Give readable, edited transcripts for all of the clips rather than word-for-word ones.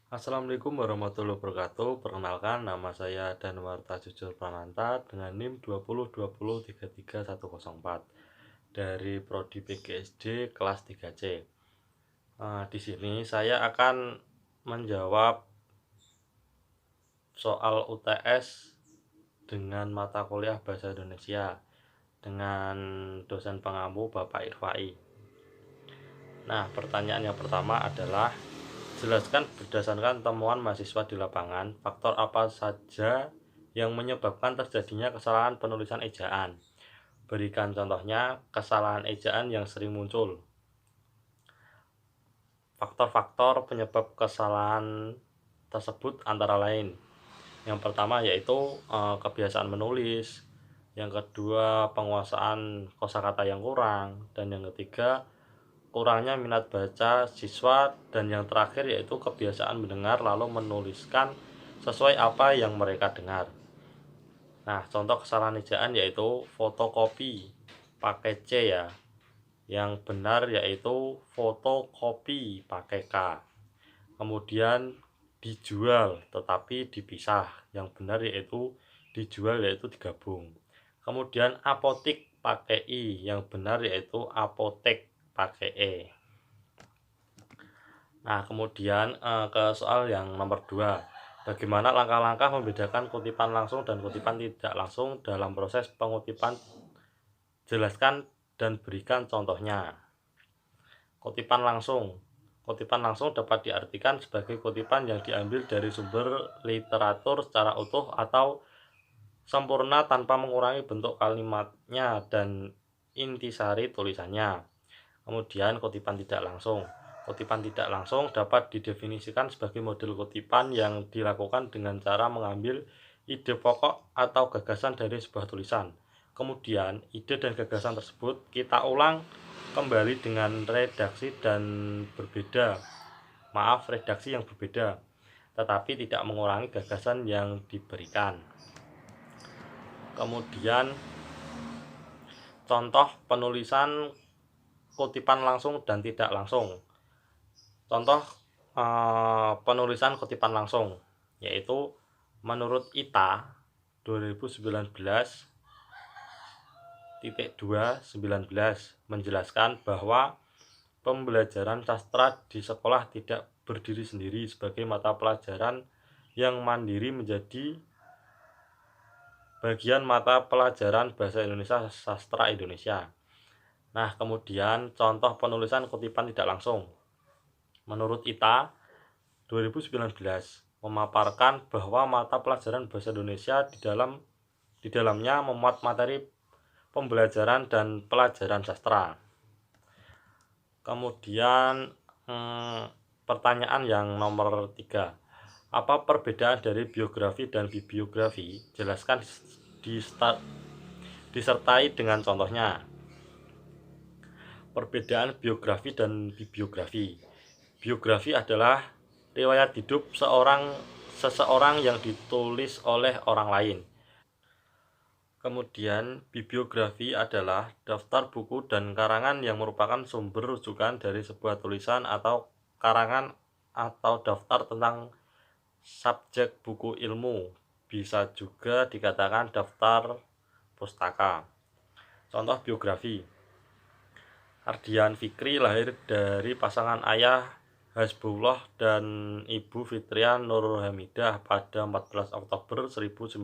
Assalamualaikum warahmatullahi wabarakatuh. Perkenalkan, nama saya Danwarta Jujur Prananta dengan NIM 2020333104 dari Prodi PGSD kelas 3C. Di sini saya akan menjawab soal UTS dengan mata kuliah Bahasa Indonesia dengan dosen pengampu Bapak Irfai. Nah, pertanyaan yang pertama adalah: jelaskan berdasarkan temuan mahasiswa di lapangan, faktor apa saja yang menyebabkan terjadinya kesalahan penulisan ejaan. Berikan contohnya kesalahan ejaan yang sering muncul. Faktor-faktor penyebab kesalahan tersebut antara lain: yang pertama yaitu kebiasaan menulis, yang kedua penguasaan kosakata yang kurang, dan yang ketiga kurangnya minat baca siswa, dan yang terakhir yaitu kebiasaan mendengar lalu menuliskan sesuai apa yang mereka dengar. Nah, contoh kesalahan ejaan yaitu fotokopi pakai C ya. Yang benar yaitu fotokopi pakai K. Kemudian dijual tetapi dipisah. Yang benar yaitu dijual yaitu digabung. Kemudian apotik pakai I. Yang benar yaitu apotek pakai E. Nah, kemudian ke soal yang nomor 2. Bagaimana langkah-langkah membedakan kutipan langsung dan kutipan tidak langsung dalam proses pengutipan? Jelaskan dan berikan contohnya. Kutipan langsung. Kutipan langsung dapat diartikan sebagai kutipan yang diambil dari sumber literatur secara utuh atau sempurna tanpa mengurangi bentuk kalimatnya dan intisari tulisannya. Kemudian kutipan tidak langsung. Kutipan tidak langsung dapat didefinisikan sebagai model kutipan yang dilakukan dengan cara mengambil ide pokok atau gagasan dari sebuah tulisan. Kemudian ide dan gagasan tersebut kita ulang kembali dengan redaksi yang berbeda, tetapi tidak mengurangi gagasan yang diberikan. Kemudian contoh penulisan kutipan langsung dan tidak langsung. Contoh penulisan kutipan langsung yaitu menurut ITA 2019-2/19 menjelaskan bahwa pembelajaran sastra di sekolah tidak berdiri sendiri sebagai mata pelajaran yang mandiri menjadi bagian mata pelajaran Bahasa Indonesia Sastra Indonesia. Nah, kemudian contoh penulisan kutipan tidak langsung. Menurut ITA 2019 memaparkan bahwa mata pelajaran Bahasa Indonesia di dalamnya memuat materi pembelajaran dan pelajaran sastra. Kemudian pertanyaan yang nomor 3. Apa perbedaan dari biografi dan bibliografi? Jelaskan disertai dengan contohnya. Perbedaan biografi dan bibliografi. Biografi adalah riwayat hidup seseorang yang ditulis oleh orang lain. Kemudian bibliografi adalah daftar buku dan karangan yang merupakan sumber rujukan dari sebuah tulisan atau karangan atau daftar tentang subjek buku ilmu. Bisa juga dikatakan daftar pustaka. Contoh biografi: Ardian Fikri lahir dari pasangan ayah Hasbullah dan Ibu Fitrian Nur Hamidah pada 14 Oktober 1995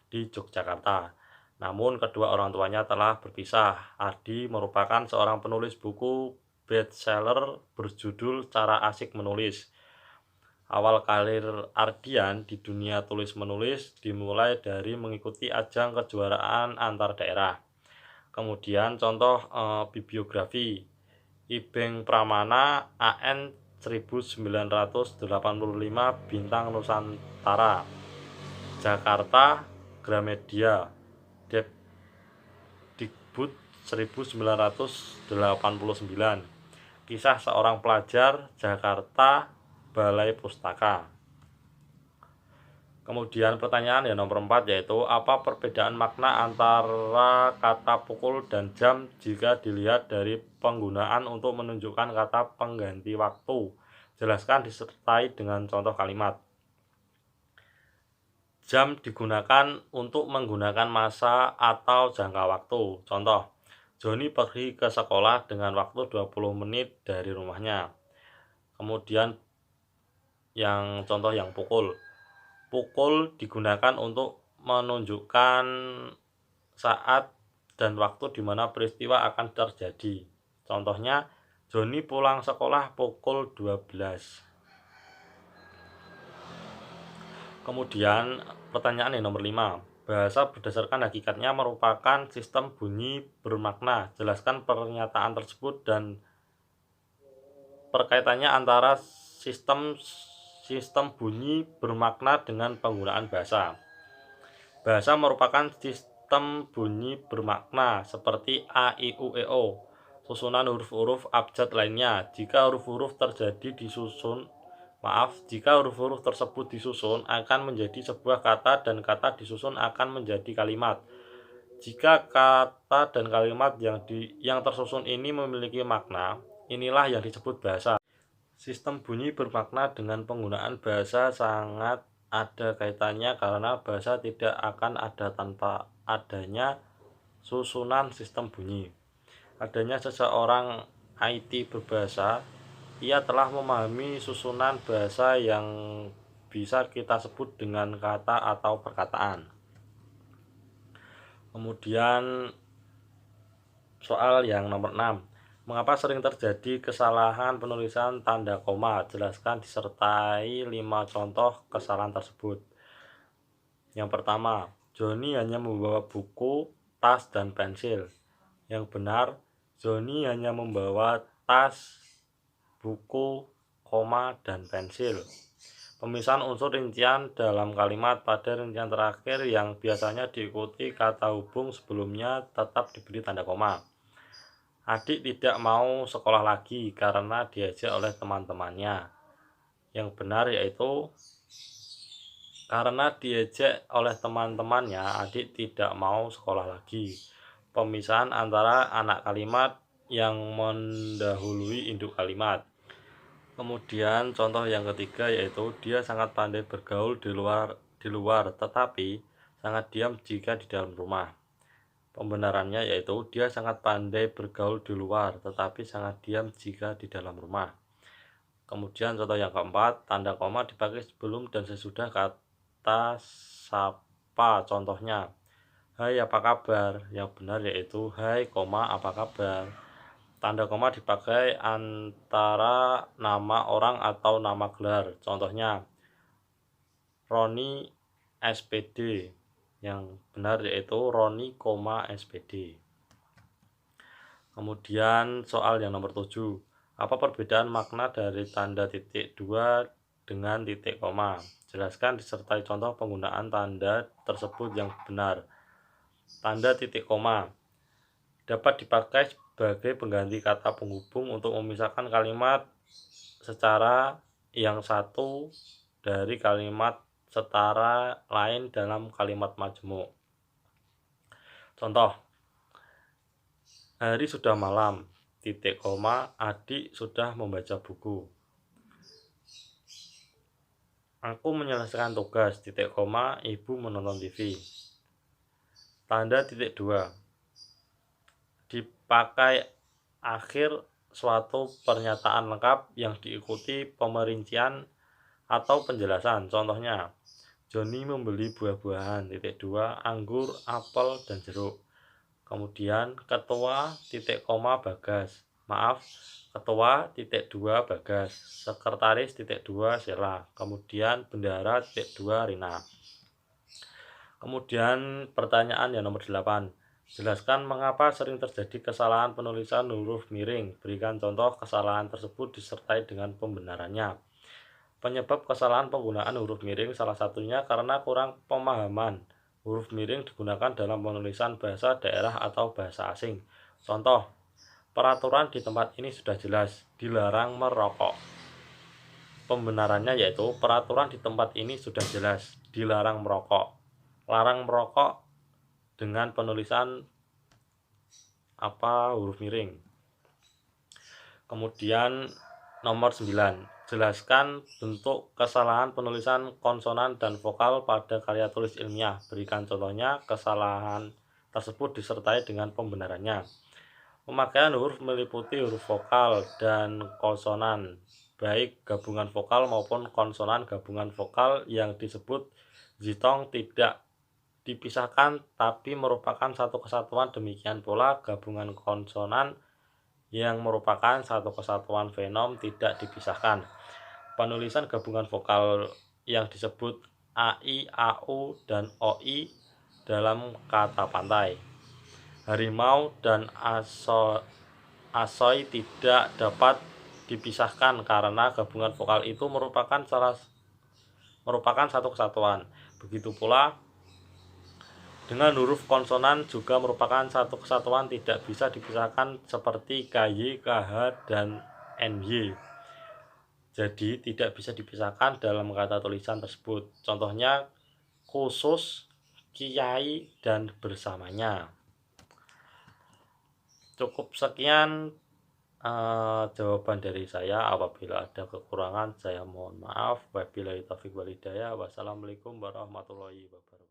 di Yogyakarta. Namun kedua orang tuanya telah berpisah. Ardi merupakan seorang penulis buku bestseller berjudul Cara Asik Menulis. Awal karir Ardian di dunia tulis-menulis dimulai dari mengikuti ajang kejuaraan antar daerah. Kemudian contoh bibliografi: Ibeng Pramana AN 1985 Bintang Nusantara, Jakarta, Gramedia, Dikbud 1989, Kisah Seorang Pelajar, Jakarta, Balai Pustaka. Kemudian pertanyaan yang nomor 4 yaitu apa perbedaan makna antara kata pukul dan jam jika dilihat dari penggunaan untuk menunjukkan kata pengganti waktu. Jelaskan disertai dengan contoh kalimat. Jam digunakan untuk menggunakan masa atau jangka waktu. Contoh, Joni pergi ke sekolah dengan waktu 20 menit dari rumahnya. Kemudian yang contoh yang pukul. Pukul digunakan untuk menunjukkan saat dan waktu di mana peristiwa akan terjadi. Contohnya, Joni pulang sekolah pukul 12. Kemudian pertanyaan yang nomor 5. Bahasa berdasarkan hakikatnya merupakan sistem bunyi bermakna. Jelaskan pernyataan tersebut dan perkaitannya antara sistem bunyi bermakna dengan penggunaan bahasa. Bahasa merupakan sistem bunyi bermakna seperti A, I, U, E, O, susunan huruf-huruf abjad lainnya. Jika huruf-huruf tersebut disusun akan menjadi sebuah kata dan kata disusun akan menjadi kalimat. Jika kata dan kalimat yang tersusun ini memiliki makna, inilah yang disebut bahasa. Sistem bunyi bermakna dengan penggunaan bahasa sangat ada kaitannya karena bahasa tidak akan ada tanpa adanya susunan sistem bunyi. Adanya seseorang IT berbahasa, ia telah memahami susunan bahasa yang bisa kita sebut dengan kata atau perkataan. Kemudian soal yang nomor 6. Mengapa sering terjadi kesalahan penulisan tanda koma? Jelaskan disertai 5 contoh kesalahan tersebut. Yang pertama, Joni hanya membawa buku, tas, dan pensil. Yang benar, Joni hanya membawa tas, buku, koma, dan pensil. Pemisahan unsur rincian dalam kalimat pada rincian terakhir yang biasanya diikuti kata hubung sebelumnya tetap diberi tanda koma. Adik tidak mau sekolah lagi karena diajak oleh teman-temannya. Yang benar yaitu karena diajak oleh teman-temannya, adik tidak mau sekolah lagi. Pemisahan antara anak kalimat yang mendahului induk kalimat. Kemudian contoh yang ketiga yaitu dia sangat pandai bergaul di luar tetapi sangat diam jika di dalam rumah. Pembenarannya yaitu dia sangat pandai bergaul di luar tetapi sangat diam jika di dalam rumah. Kemudian contoh yang keempat, tanda koma dipakai sebelum dan sesudah kata sapa. Contohnya, hai apa kabar? Yang benar yaitu hai, apa kabar. Tanda koma dipakai antara nama orang atau nama gelar. Contohnya, Roni SPD. Yang benar yaitu Roni, SPD. Kemudian soal yang nomor 7. Apa perbedaan makna dari tanda titik 2 dengan titik koma? Jelaskan disertai contoh penggunaan tanda tersebut yang benar. Tanda titik koma dapat dipakai sebagai pengganti kata penghubung untuk memisahkan kalimat secara yang satu dari kalimat setara lain dalam kalimat majmuk. Contoh, hari sudah malam, titik koma, adik sudah membaca buku. Aku menyelesaikan tugas, titik koma, ibu menonton TV. Tanda titik 2 dipakai akhir suatu pernyataan lengkap yang diikuti pemerincian atau penjelasan. Contohnya, Joni membeli buah-buahan, titik 2, anggur, apel, dan jeruk. Kemudian ketua titik koma Bagas. Maaf, ketua titik 2 Bagas. Sekretaris titik 2 Sela. Kemudian bendahara titik 2 Rina. Kemudian pertanyaan yang nomor 8. Jelaskan mengapa sering terjadi kesalahan penulisan huruf miring. Berikan contoh kesalahan tersebut disertai dengan pembenarannya. Penyebab kesalahan penggunaan huruf miring salah satunya karena kurang pemahaman. Huruf miring digunakan dalam penulisan bahasa daerah atau bahasa asing. Contoh, peraturan di tempat ini sudah jelas, dilarang merokok. Pembenarannya yaitu peraturan di tempat ini sudah jelas, dilarang merokok. Larang merokok dengan penulisan huruf miring. Kemudian nomor 9. Jelaskan bentuk kesalahan penulisan konsonan dan vokal pada karya tulis ilmiah. Berikan contohnya, kesalahan tersebut disertai dengan pembenarannya. Pemakaian huruf meliputi huruf vokal dan konsonan, baik gabungan vokal maupun konsonan gabungan vokal yang disebut zitong tidak dipisahkan tapi merupakan satu kesatuan. Demikian pula gabungan konsonan yang merupakan satu kesatuan fenom tidak dipisahkan. Penulisan gabungan vokal yang disebut AI, AU, dan OI dalam kata pantai. Harimau dan asoy tidak dapat dipisahkan karena gabungan vokal itu merupakan satu kesatuan. Begitu pula dengan huruf konsonan juga merupakan satu kesatuan, tidak bisa dipisahkan seperti KY, KH, dan NY. Jadi tidak bisa dipisahkan dalam kata tulisan tersebut. Contohnya khusus, kiai, dan bersamanya. Cukup sekian jawaban dari saya. Apabila ada kekurangan saya mohon maaf. Wabillahi taufiq wal hidayah. Wassalamualaikum warahmatullahi wabarakatuh.